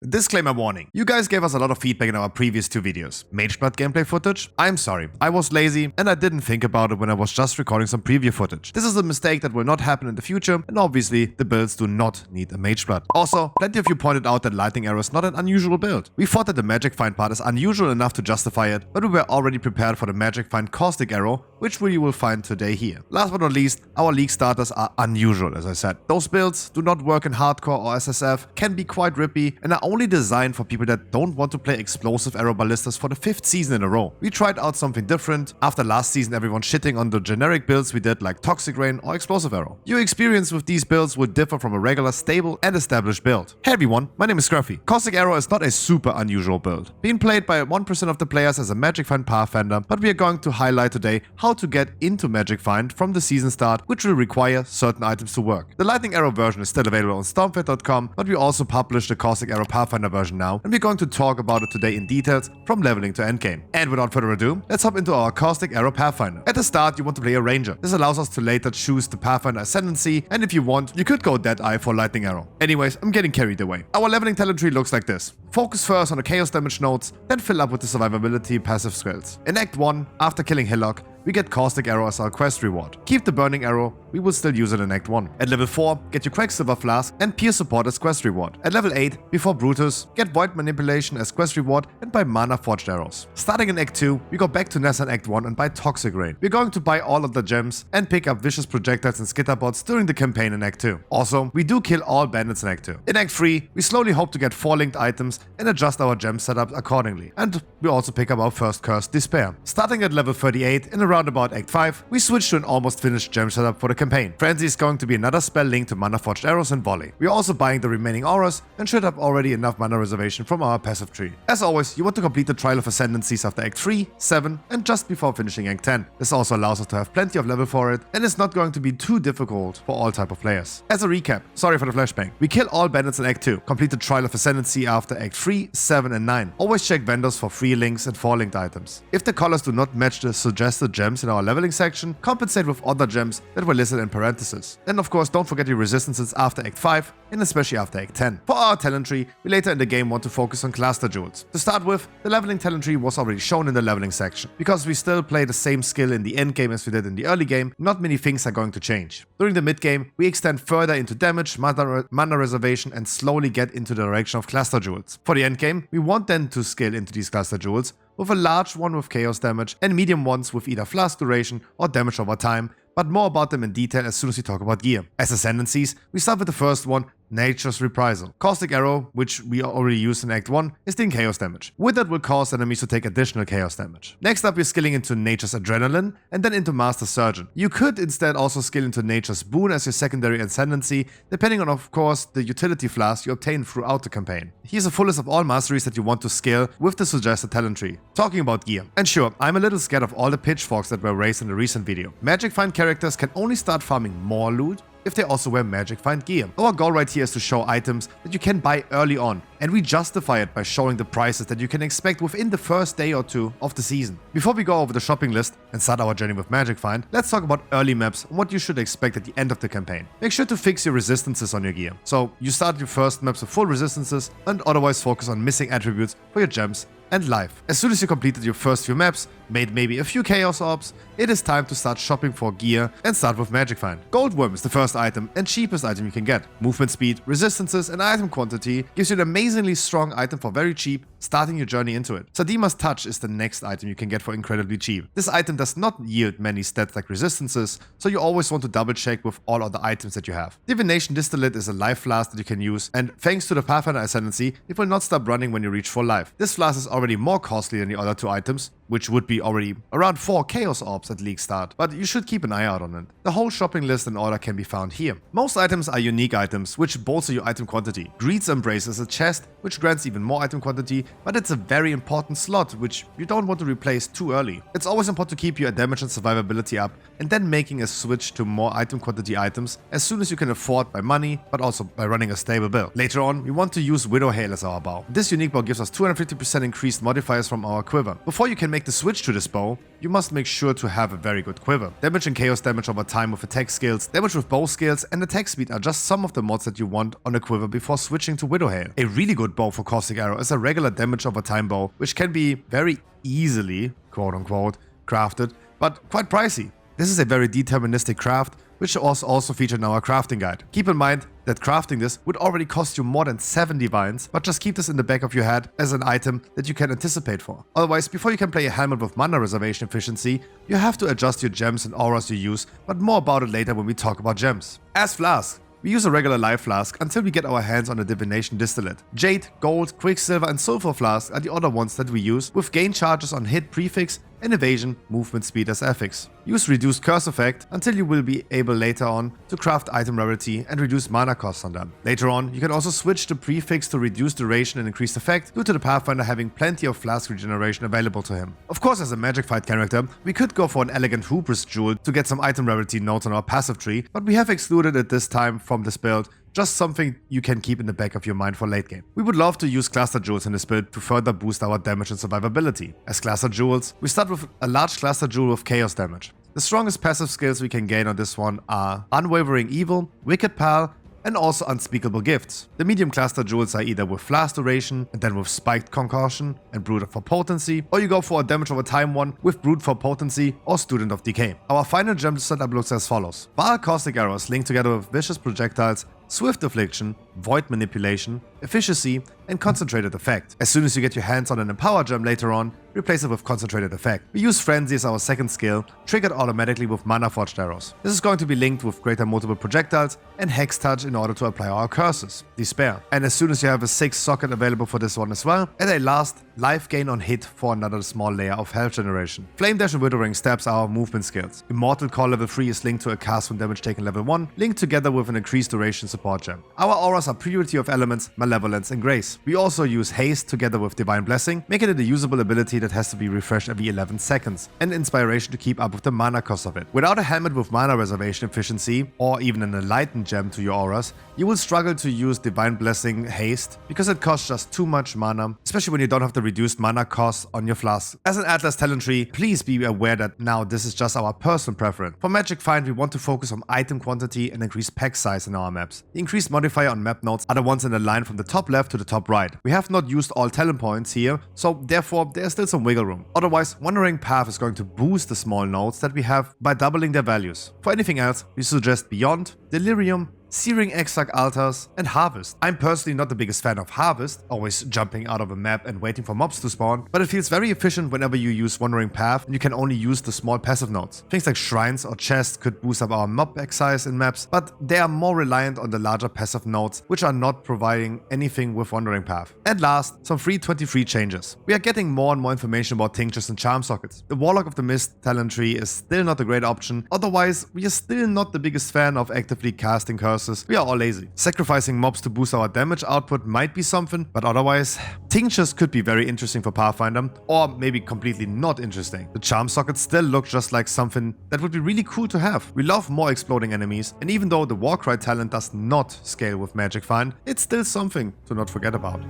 Disclaimer warning. You guys gave us a lot of feedback in our previous 2 videos. Mageblood gameplay footage? I'm sorry. I was lazy and I didn't think about it when I was just recording some preview footage. This is a mistake that will not happen in the future, and obviously the builds do not need a Mageblood. Also, plenty of you pointed out that lightning arrow is not an unusual build. We thought that the magic find part is unusual enough to justify it, but we were already prepared for the magic find caustic arrow, which you will find today here. Last but not least, our league starters are unusual, as I said. Those builds do not work in hardcore or SSF, can be quite rippy, and are only designed for people that don't want to play explosive arrow ballistas for the 5th season in a row. We tried out something different. After last season everyone shitting on the generic builds we did like Toxic Rain or Explosive Arrow. Your experience with these builds will differ from a regular, stable and established build. Hey everyone, my name is Scruffy. Caustic Arrow is not a super unusual build, being played by 1% of the players as a Magic Find Pathfinder, but we are going to highlight today how to get into Magic Find from the season start, which will require certain items to work. The Lightning Arrow version is still available on stormfed.com, but we also published the Caustic Arrow Pathfinder version now, and we're going to talk about it today in details from leveling to endgame. And without further ado, let's hop into our Caustic Arrow Pathfinder. At the start, you want to play a Ranger. This allows us to later choose the Pathfinder Ascendancy, and if you want, you could go Deadeye for Lightning Arrow. Anyways, I'm getting carried away. Our leveling talent tree looks like this. Focus first on the chaos damage nodes, then fill up with the survivability passive skills. In Act 1, after killing Hillock, we get Caustic Arrow as our quest reward. Keep the Burning Arrow, we will still use it in Act 1. At level 4, get your Quacksilver Flask and Peer Support as quest reward. At level 8, before Brutus, get Void Manipulation as quest reward and buy Mana Forged Arrows. Starting in Act 2, we go back to Nessa in Act 1 and buy Toxic Rain. We're going to buy all of the gems and pick up Vicious Projectiles and Skitterbots during the campaign in Act 2. Also, we do kill all bandits in Act 2. In Act 3, we slowly hope to get 4 linked items and adjust our gem setup accordingly. And we also pick up our first Cursed Despair. Starting at level 38, in around about Act 5, we switch to an almost finished gem setup for the campaign. Frenzy is going to be another spell linked to Mana Forged Arrows and Volley. We are also buying the remaining auras and should have already enough mana reservation from our passive tree. As always, you want to complete the Trial of Ascendancies after Act 3, 7 and just before finishing Act 10. This also allows us to have plenty of level for it and is not going to be too difficult for all type of players. As a recap, sorry for the flashbang, we kill all bandits in Act 2, complete the Trial of Ascendancy after Act 3, 7 and 9. Always check vendors for free links and 4 linked items. If the colors do not match the suggested gems in our leveling section, compensate with other gems that were listed in parentheses. And of course, don't forget your resistances after Act 5 and especially after Act 10. For our talent tree, we later in the game want to focus on cluster jewels. To start with, the leveling talent tree was already shown in the leveling section. Because we still play the same skill in the end game as we did in the early game, not many things are going to change. During the mid game, we extend further into damage, mana reservation and slowly get into the direction of cluster jewels. For the end game, we want then to scale into these cluster jewels, with a large one with chaos damage and medium ones with either flask duration or damage over time, but more about them in detail as soon as we talk about gear. As ascendancies, we start with the first one, Nature's Reprisal. Caustic Arrow, which we already used in Act 1, is dealing chaos damage. With that will cause enemies to take additional chaos damage. Next up we're skilling into Nature's Adrenaline and then into Master Surgeon. You could instead also skill into Nature's Boon as your secondary ascendancy, depending on of course the utility flask you obtain throughout the campaign. Here's a full list of all masteries that you want to skill with the suggested talent tree. Talking about gear. And sure, I'm a little scared of all the pitchforks that were raised in the recent video. Magic Find characters can only start farming more loot if they also wear Magic Find gear. Our goal right here is to show items that you can buy early on, and we justify it by showing the prices that you can expect within the first day or 2 of the season. Before we go over the shopping list and start our journey with Magic Find, let's talk about early maps and what you should expect at the end of the campaign. Make sure to fix your resistances on your gear. So you start your first maps with full resistances and otherwise focus on missing attributes for your gems and life. As soon as you completed your first few maps, made maybe a few chaos orbs, it is time to start shopping for gear and start with Magic Find. Gold Worm is the first item and cheapest item you can get. Movement speed, resistances and item quantity gives you an amazingly strong item for very cheap, starting your journey into it. Sadima's Touch is the next item you can get for incredibly cheap. This item does not yield many stats like resistances, so you always want to double check with all other items that you have. Divination Distillate is a life flask that you can use, and thanks to the Pathfinder Ascendancy, it will not stop running when you reach full life. This flask is already more costly than the other 2 items, which would be already around 4 Chaos Orbs at league start, but you should keep an eye out on it. The whole shopping list and order can be found here. Most items are unique items, which bolster your item quantity. Greed's Embrace is a chest, which grants even more item quantity, but it's a very important slot, which you don't want to replace too early. It's always important to keep your damage and survivability up, and then making a switch to more item quantity items as soon as you can afford by money, but also by running a stable build. Later on, we want to use Widow Hail as our bow. This unique bow gives us 250% increased modifiers from our quiver. Before you can make the switch to this bow, you must make sure to have a very good quiver. Damage and chaos damage over time with attack skills, damage with bow skills, and attack speed are just some of the mods that you want on a quiver before switching to Widow Hail. A really good bow for Caustic Arrow is a regular damage over time bow, which can be very easily, quote unquote, crafted, but quite pricey. This is a very deterministic craft, which was also featured in our crafting guide. Keep in mind that crafting this would already cost you more than 7 divines, but just keep this in the back of your head as an item that you can anticipate for. Otherwise, before you can play a helmet with mana reservation efficiency, you have to adjust your gems and auras you use, but more about it later when we talk about gems. As flask, we use a regular life flask until we get our hands on a divination distillate. Jade, gold, quicksilver and sulfur flask are the other ones that we use, with gain charges on hit prefix and evasion movement speed as affix. Use reduced curse effect until you will be able later on to craft item rarity and reduce mana costs on them. Later on, you can also switch the prefix to reduce duration and increased effect due to the Pathfinder having plenty of flask regeneration available to him. Of course, as a magic fight character, we could go for an elegant hubris jewel to get some item rarity notes on our passive tree, but we have excluded it this time from this build. Just something you can keep in the back of your mind for late game. We would love to use cluster jewels in this build to further boost our damage and survivability. As cluster jewels, we start with a large cluster jewel with chaos damage. The strongest passive skills we can gain on this one are Unwavering Evil, Wicked Pal, and also Unspeakable Gifts. The medium cluster jewels are either with Flask Duration and then with Spiked Concussion and Brood for Potency, or you go for a damage over time one with Brood for Potency or Student of Decay. Our final gem setup looks as follows. Bar Caustic Arrows linked together with Vicious Projectiles, Swift Affliction, Void Manipulation, Efficiency, and Concentrated Effect. As soon as you get your hands on an Empower gem later on, replace it with Concentrated Effect. We use Frenzy as our second skill, triggered automatically with Mana Forged Arrows. This is going to be linked with Greater Multiple Projectiles and Hex Touch in order to apply our curses, Despair. And as soon as you have a 6th socket available for this one as well, add a last life gain on hit for another small layer of health generation. Flame Dash and Withering Stabs are our movement skills. Immortal Call level 3 is linked to a cast from damage taken level 1, linked together with an increased duration support gem. Our auras are Purity of Elements, Malevolence and Grace. We also use Haste together with Divine Blessing, making it a usable ability that has to be refreshed every 11 seconds, and Inspiration to keep up with the mana cost of it. Without a helmet with mana reservation efficiency, or even an enlightened gem to your auras, you will struggle to use Divine Blessing Haste because it costs just too much mana, especially when you don't have the reduced mana cost on your flask. As an Atlas talent tree, please be aware that now this is just our personal preference. For Magic Find, we want to focus on item quantity and increase pack size in our maps. The increased modifier on map nodes are the ones in the line from the top left to the top right. We have not used all talent points here, so therefore there is still some wiggle room. Otherwise, Wandering Path is going to boost the small nodes that we have by doubling their values. For anything else, we suggest Beyond, Delirium, Searing Exarch Altars, and Harvest. I'm personally not the biggest fan of Harvest, always jumping out of a map and waiting for mobs to spawn, but it feels very efficient whenever you use Wandering Path and you can only use the small passive nodes. Things like Shrines or Chests could boost up our mob pack size in maps, but they are more reliant on the larger passive nodes, which are not providing anything with Wandering Path. And last, some free 23 changes. We are getting more and more information about tinctures and charm sockets. The Warlock of the Mist talent tree is still not a great option, otherwise we are still not the biggest fan of actively casting curses. We are all lazy. Sacrificing mobs to boost our damage output might be something, but otherwise, tinctures could be very interesting for Pathfinder, or maybe completely not interesting. The charm sockets still look just like something that would be really cool to have. We love more exploding enemies, and even though the Warcry talent does not scale with Magic Find, it's still something to not forget about.